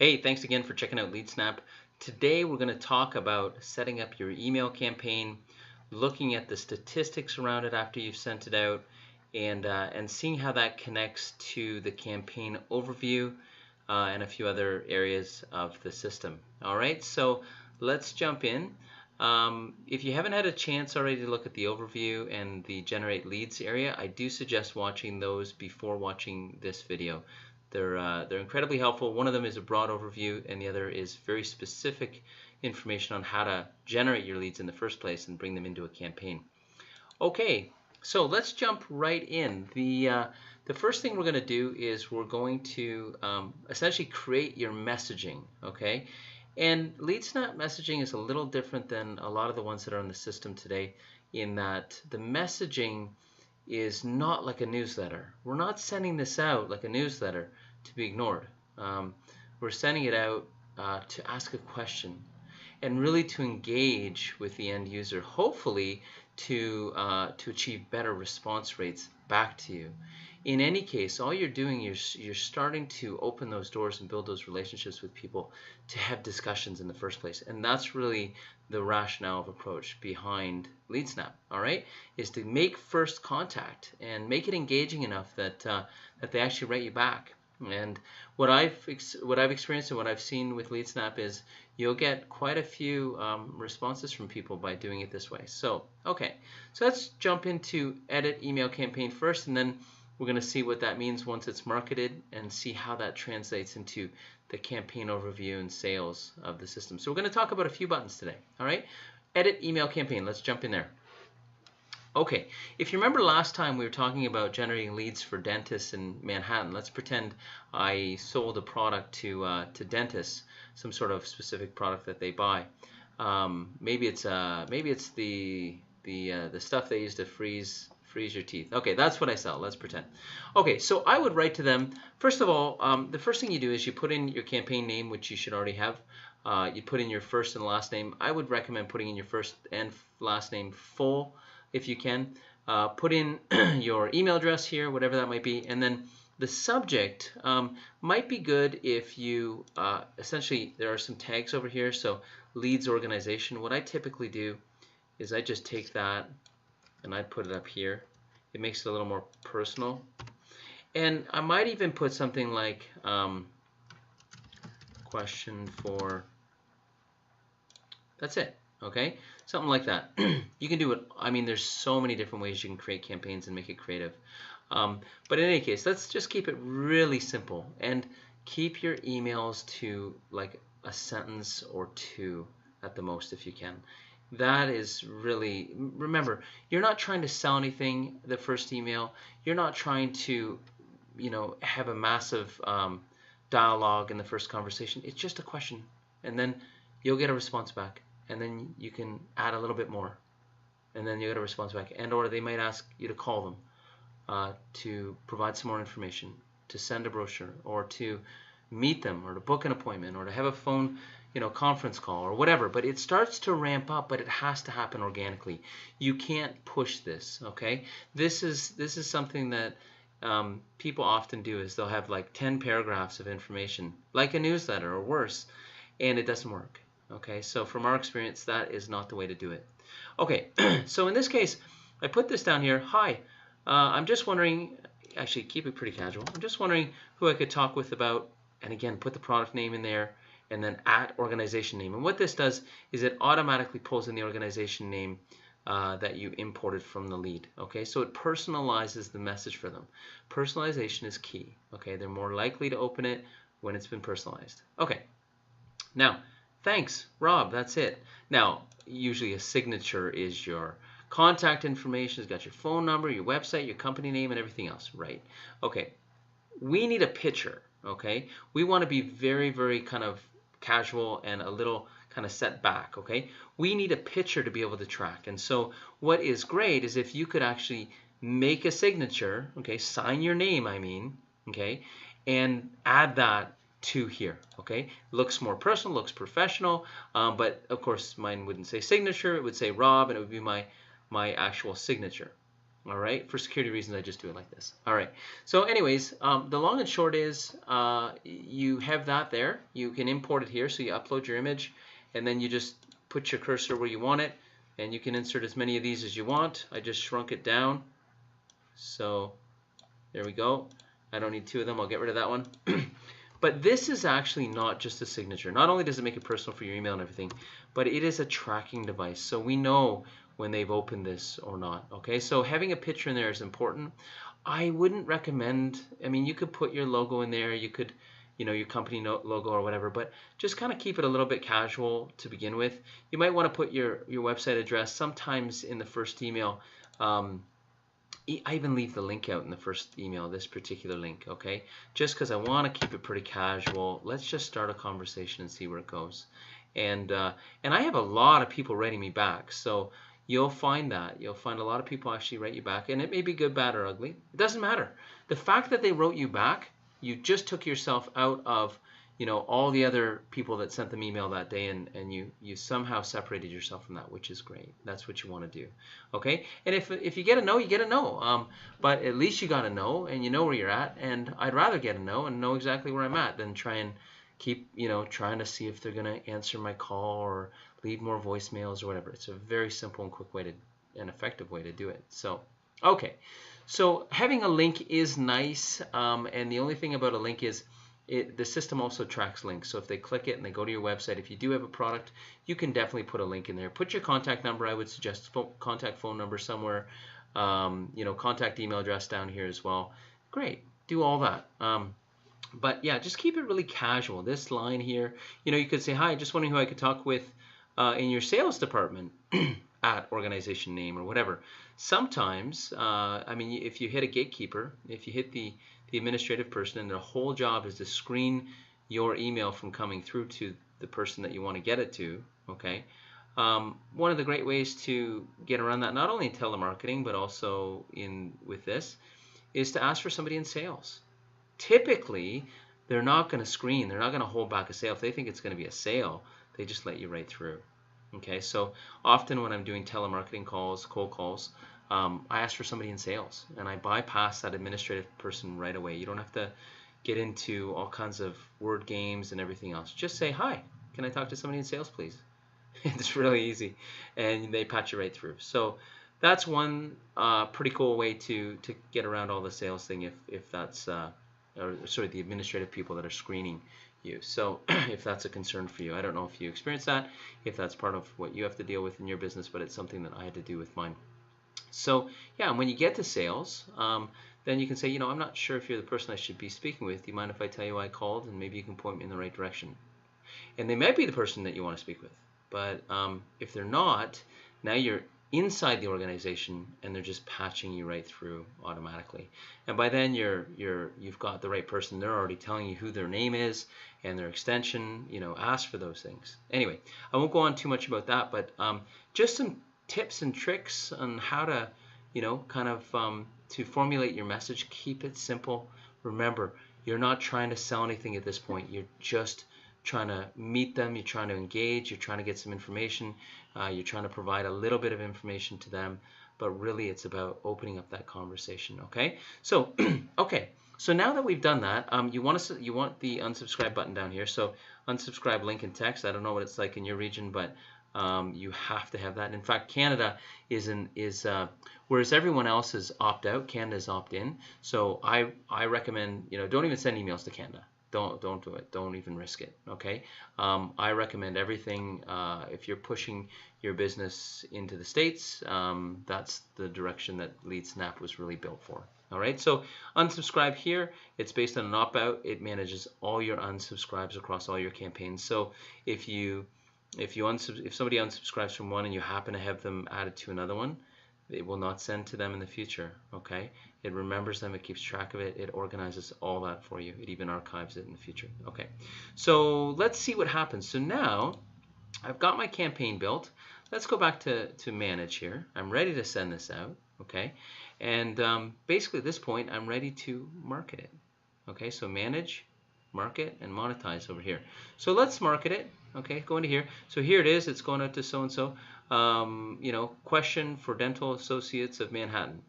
Hey, thanks again for checking out LeadSnap. Today we're going to talk about setting up your email campaign, looking at the statistics around it after you've sent it out, and seeing how that connects to the campaign overview and a few other areas of the system. All right, so let's jump in. If you haven't had a chance already to look at the overview and the generate leads area, I do suggest watching those before watching this video. They're incredibly helpful. One of them is a broad overview, and the other is very specific information on how to generate your leads in the first place and bring them into a campaign. Okay, so let's jump right in. The first thing we're going to do is we're going to essentially create your messaging. Okay, and LeadSnap messaging is a little different than a lot of the ones that are in the system today, in that the messaging is not like a newsletter. We're not sending this out like a newsletter to be ignored. We're sending it out to ask a question and really to engage with the end user, hopefully to achieve better response rates back to you. In any case, all you're doing is you're starting to open those doors and build those relationships with people to have discussions in the first place. And that's really the rationale of approach behind LeadSnap, all right, is to make first contact and make it engaging enough that that they actually write you back. And what I've experienced and what I've seen with LeadSnap is you'll get quite a few responses from people by doing it this way. So, okay, so let's jump into edit email campaign first, and then we're going to see what that means once it's marketed and see how that translates into the campaign overview and sales of the system. So we're going to talk about a few buttons today. All right, edit email campaign. Let's jump in there. Okay, if you remember last time we were talking about generating leads for dentists in Manhattan. Let's pretend I sold a product to dentists, some sort of specific product that they buy. Maybe it's the stuff they use to freeze your teeth. Okay, that's what I sell. Let's pretend. Okay, so I would write to them. First of all, the first thing you do is you put in your campaign name, which you should already have. You put in your first and last name. I would recommend putting in your first and last name full if you can. Put in your email address here, whatever that might be, and then the subject might be good if you essentially, there are some tags over here. So leads organization. What I typically do is I just take that and I put it up here. It makes it a little more personal. And I might even put something like question for, that's it, okay? Something like that. You can do it, I mean, there's so many different ways you can create campaigns and make it creative. But in any case, let's just keep it really simple and keep your emails to like a sentence or two at the most if you can. That is really, remember, you're not trying to sell anything the first email. You're not trying to, have a massive dialogue in the first conversation. It's just a question, and then you'll get a response back, and then you can add a little bit more, and then you get a response back, and or they might ask you to call them to provide some more information, to send a brochure, or to meet them, or to book an appointment, or to have a phone conference call or whatever. But it starts to ramp up, but it has to happen organically. You can't push this, okay? This is something that people often do, is they'll have like 10 paragraphs of information, like a newsletter or worse, and it doesn't work, okay? So from our experience, that is not the way to do it. Okay, so in this case, I put this down here. Hi, I'm just wondering, actually keep it pretty casual. I'm just wondering who I could talk with about, and again, put the product name in there, and then at organization name. And what this does is it automatically pulls in the organization name that you imported from the lead. Okay, so it personalizes the message for them. Personalization is key. Okay, they're more likely to open it when it's been personalized. Okay, now, thanks, Rob, that's it. Now, usually a signature is your contact information. It's got your phone number, your website, your company name, and everything else, right? Okay, we need a picture, okay? We want to be very, very kind of casual and a little kind of set back, okay? We need a picture to be able to track. And so what is great is if you could actually make a signature, okay, sign your name, I mean, okay, and add that to here, okay? Looks more personal, looks professional, but of course mine wouldn't say signature, it would say Rob, and it would be my actual signature. All right, for security reasons, I just do it like this. All right, so anyways, the long and short is you have that there. You can import it here, so you upload your image, and then you just put your cursor where you want it, and you can insert as many of these as you want. I just shrunk it down, so there we go. I don't need two of them. I'll get rid of that one. But this is actually not just a signature. Not only does it make it personal for your email and everything, but it is a tracking device. So we know when they've opened this or not. Okay, so having a picture in there is important. I wouldn't recommend, I mean, you could put your logo in there, you could, you know, your company logo or whatever, but just kind of keep it a little bit casual to begin with. You might want to put your website address sometimes in the first email. I even leave the link out in the first email, this particular link, okay? Just because I want to keep it pretty casual. Let's just start a conversation and see where it goes. And I have a lot of people writing me back, so you'll find that. You'll find a lot of people actually write you back, and it may be good, bad, or ugly. It doesn't matter. The fact that they wrote you back, you just took yourself out of, you know, all the other people that sent them email that day, and you somehow separated yourself from that, which is great. That's what you want to do, okay? And if you get a no, you get a no. But at least you got a no, and you know where you're at. And I'd rather get a no and know exactly where I'm at than try and keep, you know, trying to see if they're going to answer my call or leave more voicemails or whatever. It's a very simple and quick way to, an effective way to do it. So, okay. So having a link is nice, and the only thing about a link is the system also tracks links. So if they click it and they go to your website, if you do have a product, you can definitely put a link in there. Put your contact number. I would suggest contact phone number somewhere. You know, contact email address down here as well. Great. Do all that. But yeah, just keep it really casual. This line here, you know, you could say, hi, just wondering who I could talk with in your sales department at organization name or whatever. Sometimes, I mean, if you hit a gatekeeper, if you hit the administrative person and their whole job is to screen your email from coming through to the person that you want to get it to, okay? One of the great ways to get around that, not only in telemarketing, but also with this, is to ask for somebody in sales. Typically, they're not going to screen. They're not going to hold back a sale. If they think it's going to be a sale, they just let you right through. Okay, so often when I'm doing telemarketing calls, cold calls, I ask for somebody in sales, and I bypass that administrative person right away. You don't have to get into all kinds of word games and everything else. Just say, hi, can I talk to somebody in sales, please? It's really easy, and they patch you right through. So that's one pretty cool way to get around all the sales thing if that's, or sorry, the administrative people that are screening you. So if that's a concern for you, I don't know if you experience that, if that's part of what you have to deal with in your business, but it's something that I had to do with mine. So yeah, and when you get to sales, then you can say, you know, I'm not sure if you're the person I should be speaking with. Do you mind if I tell you why I called, and maybe you can point me in the right direction? And they might be the person that you want to speak with, but if they're not, now you're inside the organization and they're just patching you right through automatically. And by then you've got the right person. They're already telling you who their name is and their extension. You know, ask for those things. Anyway, I won't go on too much about that, but just some tips and tricks on how to, you know, kind of to formulate your message. Keep it simple. Remember, you're not trying to sell anything at this point. You're just trying to meet them, you're trying to engage, you're trying to get some information, you're trying to provide a little bit of information to them, but really it's about opening up that conversation, okay? So, okay, so now that we've done that, you want the unsubscribe button down here. So unsubscribe link in text. I don't know what it's like in your region, but you have to have that. In fact, Canada whereas everyone else is opt out, Canada is opt in. So I recommend, you know, don't even send emails to Canada. Don't do it. Don't even risk it. Okay. I recommend everything. If you're pushing your business into the States, that's the direction that LeadSnap was really built for. All right. So unsubscribe here. It's based on an opt-out. It manages all your unsubscribes across all your campaigns. So if somebody unsubscribes from one and you happen to have them added to another one, it will not send to them in the future, okay? It remembers them, it keeps track of it, it organizes all that for you. It even archives it in the future, okay? So let's see what happens. So now I've got my campaign built. Let's go back to manage here. I'm ready to send this out, okay? And basically at this point, I'm ready to market it, okay? So manage, market, and monetize over here. So let's market it, okay? Go into here. So here it is, it's going out to so-and-so. You know, question for dental associates of Manhattan.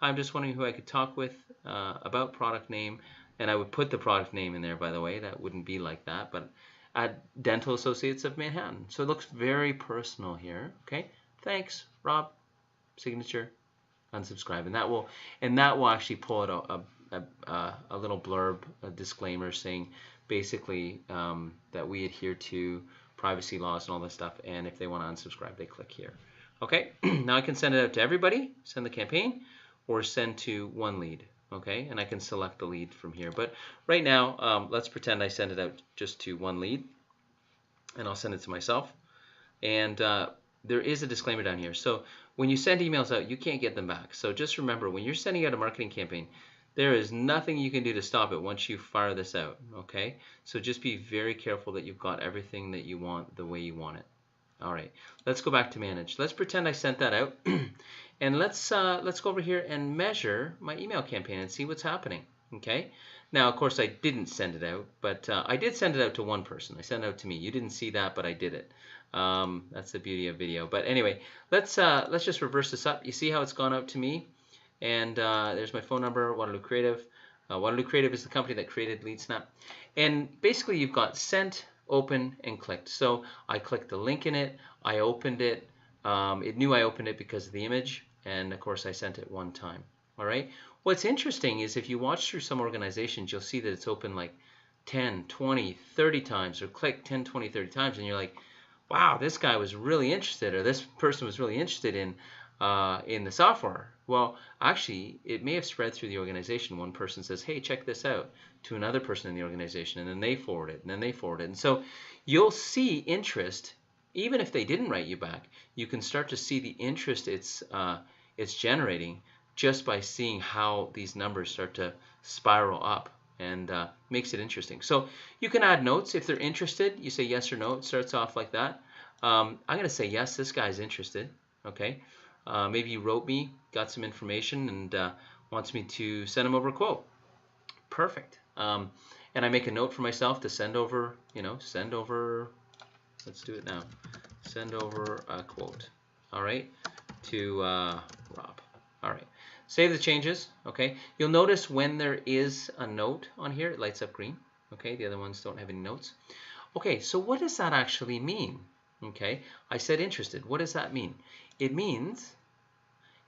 I'm just wondering who I could talk with about product name, and I would put the product name in there, by the way. That wouldn't be like that, but at Dental Associates of Manhattan. So it looks very personal here. Okay, thanks, Rob. Signature, unsubscribe, and that will actually pull out a little blurb, a disclaimer saying basically that we adhere to privacy laws and all this stuff, and if they want to unsubscribe, they click here. Okay, now I can send it out to everybody, send the campaign, or send to one lead. Okay, and I can select the lead from here. But right now, let's pretend I send it out just to one lead, and I'll send it to myself. And there is a disclaimer down here. So when you send emails out, you can't get them back. So just remember, when you're sending out a marketing campaign, there is nothing you can do to stop it once you fire this out, okay? So just be very careful that you've got everything that you want the way you want it. All right, let's go back to manage. Let's pretend I sent that out, and let's go over here and measure my email campaign and see what's happening, okay? Now, of course, I didn't send it out, but I did send it out to one person. I sent it out to me. You didn't see that, but I did it. That's the beauty of video. But anyway, let's just reverse this up. You see how it's gone out to me? And there's my phone number, Waterloo Creative. Waterloo Creative is the company that created LeadSnap. And basically, you've got sent, open, and clicked. So I clicked the link in it. I opened it. It knew I opened it because of the image. And, of course, I sent it one time. All right. What's interesting is if you watch through some organizations, you'll see that it's open like 10, 20, 30 times, or click 10, 20, 30 times. And you're like, wow, this guy was really interested, or this person was really interested in the software. Well, actually, it may have spread through the organization. One person says, hey, check this out, to another person in the organization, and then they forward it, and then they forward it. And so you'll see interest, even if they didn't write you back. You can start to see the interest it's generating just by seeing how these numbers start to spiral up, and makes it interesting. So you can add notes if they're interested. You say yes or no. It starts off like that. I'm going to say yes, this guy's interested. Okay. Maybe he wrote me, got some information, and wants me to send him over a quote. Perfect. And I make a note for myself to send over, let's do it now. Send over a quote. All right. To Rob. All right. Save the changes. Okay. You'll notice when there is a note on here, it lights up green. Okay. The other ones don't have any notes. Okay. So what does that actually mean? Okay. I said interested. What does that mean? It means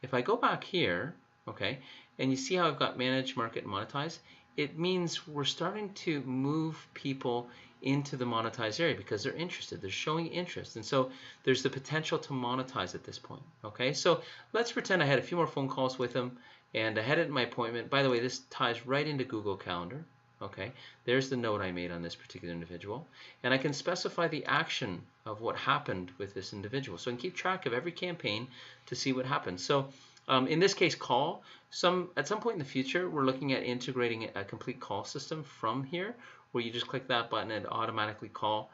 if I go back here, okay, and you see how I've got manage, market, and monetize, it means we're starting to move people into the monetized area because they're interested. They're showing interest. And so there's the potential to monetize at this point. Okay, so let's pretend I had a few more phone calls with them and I had it in my appointment. By the way, this ties right into Google Calendar. Okay, there's the note I made on this particular individual. And I can specify the action of what happened with this individual. So I can keep track of every campaign to see what happens. So in this case, call. At some point in the future, we're looking at integrating a complete call system from here, where you just click that button and automatically call.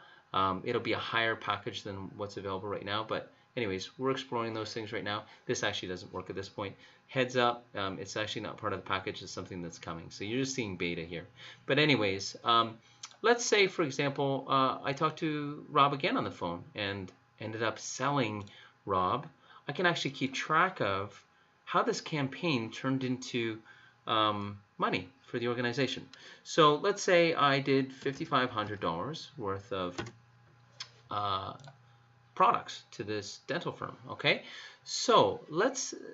It'll be a higher package than what's available right now, but anyways, we're exploring those things right now. This actually doesn't work at this point. Heads up, it's actually not part of the package. It's something that's coming. So you're just seeing beta here. But anyways, let's say, for example, I talked to Rob again on the phone and ended up selling Rob. I can actually keep track of how this campaign turned into money for the organization. So let's say I did $5,500 worth of products to this dental firm. Okay, so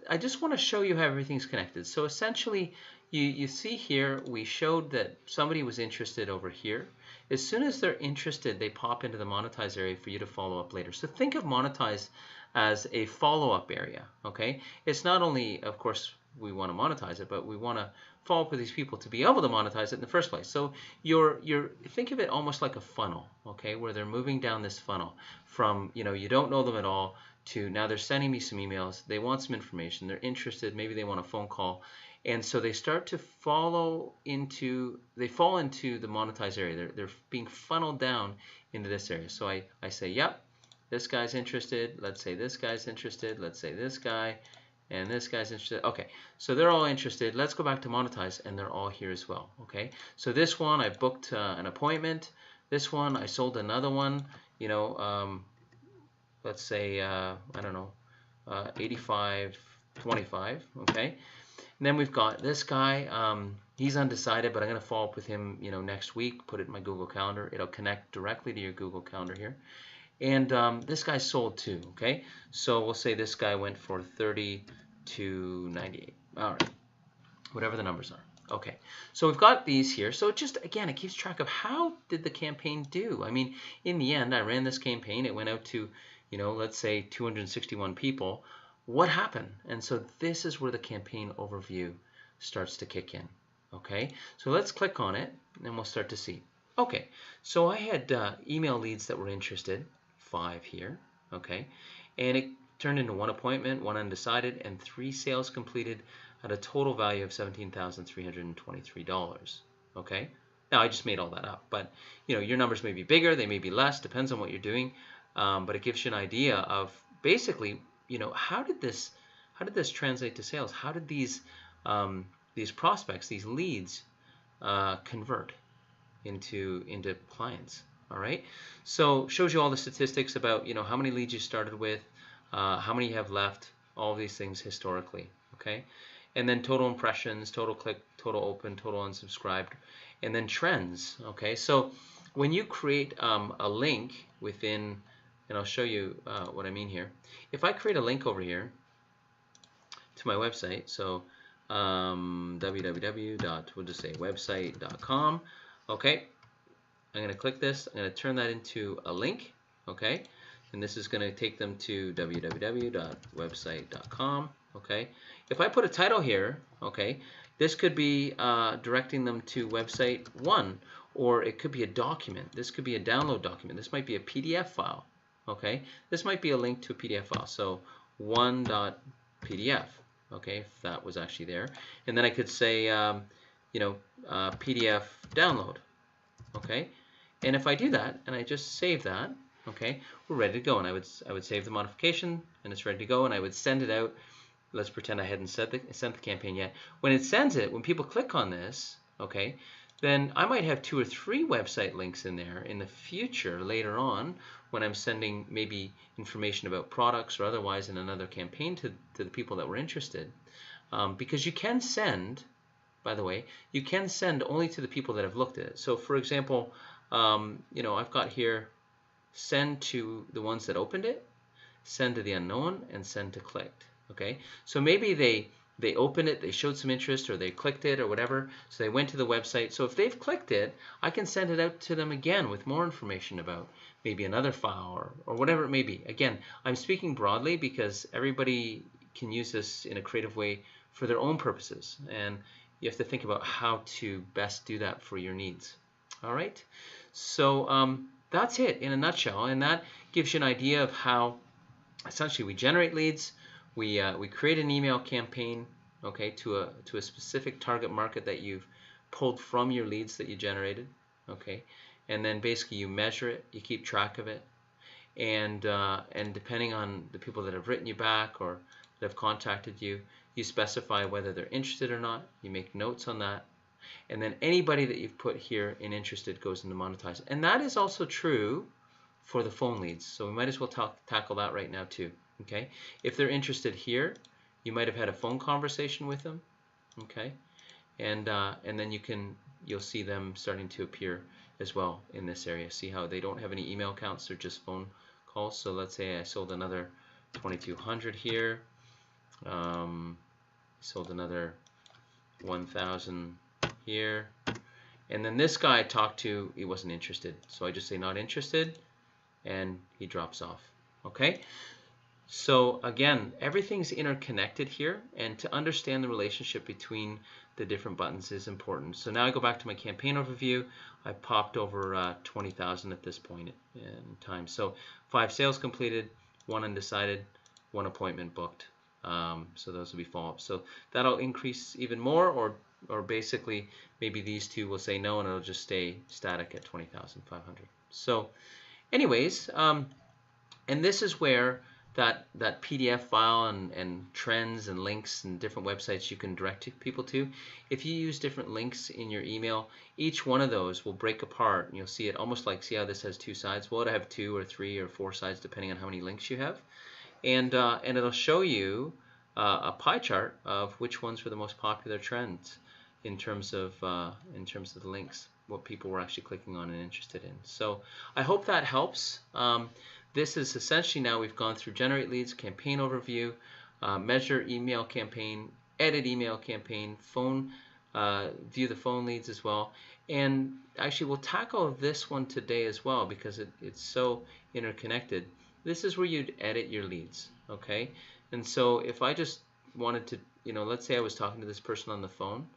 I just want to show you how everything's connected. So essentially, you see here we showed that somebody was interested over here. As soon as they're interested, they pop into the monetize area for you to follow up later. So think of monetize as a follow-up area. Okay, it's not only, of course, we want to monetize it, but we want to follow up with these people to be able to monetize it in the first place. So think of it almost like a funnel, okay, where they're moving down this funnel from, you don't know them at all to now they're sending me some emails, they want some information, they're interested, maybe they want a phone call, and so they start to fall into the monetized area. They're being funneled down into this area. So I say, yep, this guy's interested, let's say this guy's interested, let's say this guy, and this guy's interested. Okay, so they're all interested. Let's go back to monetize, and they're all here as well. Okay, so this one I booked an appointment. This one I sold another one. Let's say I don't know, 85.25. Okay, And then we've got this guy. He's undecided, but I'm going to follow up with him, next week. Put it in my Google Calendar. It'll connect directly to your Google Calendar here. And this guy sold too. Okay, so we'll say this guy went for 30 to 98. All right, whatever the numbers are. Okay, so we've got these here. So it just, again, it keeps track of how did the campaign do. I mean, in the end, I ran this campaign. It went out to, let's say 261 people. What happened? And so this is where the campaign overview starts to kick in. Okay, so let's click on it and we'll start to see. Okay, so I had email leads that were interested, 5 here. Okay, and it turned into 1 appointment, 1 undecided, and 3 sales completed at a total value of $17,323. Okay, now I just made all that up, but your numbers may be bigger, they may be less, depends on what you're doing, but it gives you an idea of basically, how did this translate to sales? How did these prospects, these leads, convert into clients? All right, so shows you all the statistics about how many leads you started with, how many you have left, all of these things historically. Okay, and then total impressions, total click, total open, total unsubscribed, and then trends. Okay, so when you create a link within, and I'll show you what I mean here. If I create a link over here to my website, so we'll just say website.com. Okay, I'm going to click this. I'm going to turn that into a link. Okay, and this is going to take them to www.website.com. Okay, if I put a title here, okay, this could be directing them to website 1, or it could be a document. This could be a download document. This might be a PDF file. Okay, this might be a link to a PDF file. So 1.pdf. Okay, if that was actually there, and then I could say, PDF download. Okay, and if I do that and I just save that, okay, we're ready to go. And I would save the modification, and it's ready to go, and I would send it out. Let's pretend I hadn't sent the campaign yet. When it sends it, when people click on this, okay, then I might have 2 or 3 website links in there in the future later on when I'm sending maybe information about products or otherwise in another campaign to the people that were interested. Because you can send, by the way, you can send only to the people that have looked at it. So for example, I've got here send to the ones that opened it, send to the unknown, and send to clicked. Okay, so maybe they opened it, they showed some interest, or they clicked it, or whatever, so they went to the website. So if they've clicked it, I can send it out to them again with more information about maybe another file or whatever it may be. Again, I'm speaking broadly because everybody can use this in a creative way for their own purposes, and you have to think about how to best do that for your needs. All right, so that's it in a nutshell, and that gives you an idea of how essentially we generate leads. We create an email campaign, okay, to a specific target market that you've pulled from your leads that you generated, okay, and then basically you measure it, you keep track of it, and depending on the people that have written you back or that have contacted you, you specify whether they're interested or not. You make notes on that, and then anybody that you've put here in interested goes into monetize, and that is also true for the phone leads. So we might as well tackle that right now too. Okay, if they're interested here, you might have had a phone conversation with them, okay, and then you'll see them starting to appear as well in this area. See how they don't have any email accounts, they're just phone calls. So let's say I sold another 2,200 here, sold another 1,000 here, and then this guy I talked to, he wasn't interested, so I just say not interested, and he drops off. Okay. So again, everything's interconnected here, and to understand the relationship between the different buttons is important. So now I go back to my campaign overview. I popped over 20,000 at this point in time. So 5 sales completed, 1 undecided, 1 appointment booked. So those will be follow-ups. So that'll increase even more, or basically maybe these 2 will say no, and it'll just stay static at 20,500. So anyways, and this is where that PDF file and trends and links and different websites you can direct people to. If you use different links in your email, each one of those will break apart, and you'll see it almost like, see how this has 2 sides? Well, it'll have 2 or 3 or 4 sides depending on how many links you have, and it'll show you a pie chart of which ones were the most popular trends in terms of the links, what people were actually clicking on and interested in. So I hope that helps. This is essentially, now we've gone through generate leads, campaign overview, measure email campaign, edit email campaign, phone, view the phone leads as well. And actually we'll tackle this one today as well because it's so interconnected. This is where you'd edit your leads, okay? And so if I just wanted to, let's say I was talking to this person on the phone,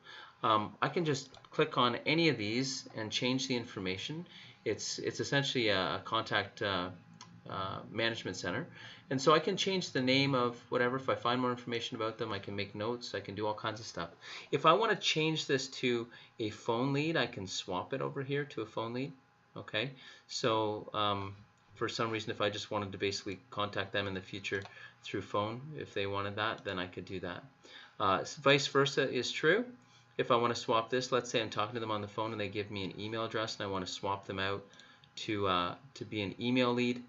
I can just click on any of these and change the information. It's essentially a contact management center, and so I can change the name of whatever. If I find more information about them, I can make notes, I can do all kinds of stuff. If I want to change this to a phone lead, I can swap it over here to a phone lead. Okay, so for some reason, if I just wanted to basically contact them in the future through phone, if they wanted that, then I could do that. Vice versa is true. If I want to swap this, let's say I'm talking to them on the phone and they give me an email address and I want to swap them out to be an email lead,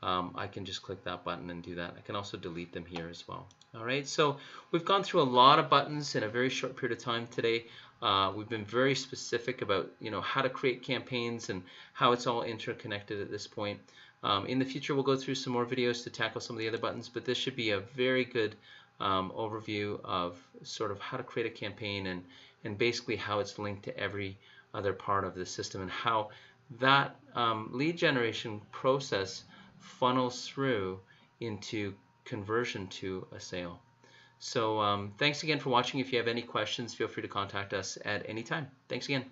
I can just click that button and do that. I can also delete them here as well. All right, so we've gone through a lot of buttons in a very short period of time today. We've been very specific about how to create campaigns and how it's all interconnected at this point. In the future, we'll go through some more videos to tackle some of the other buttons, but this should be a very good overview of sort of how to create a campaign and basically how it's linked to every other part of the system and how that lead generation process funnels through into conversion to a sale. So thanks again for watching. If you have any questions, feel free to contact us at any time. Thanks again.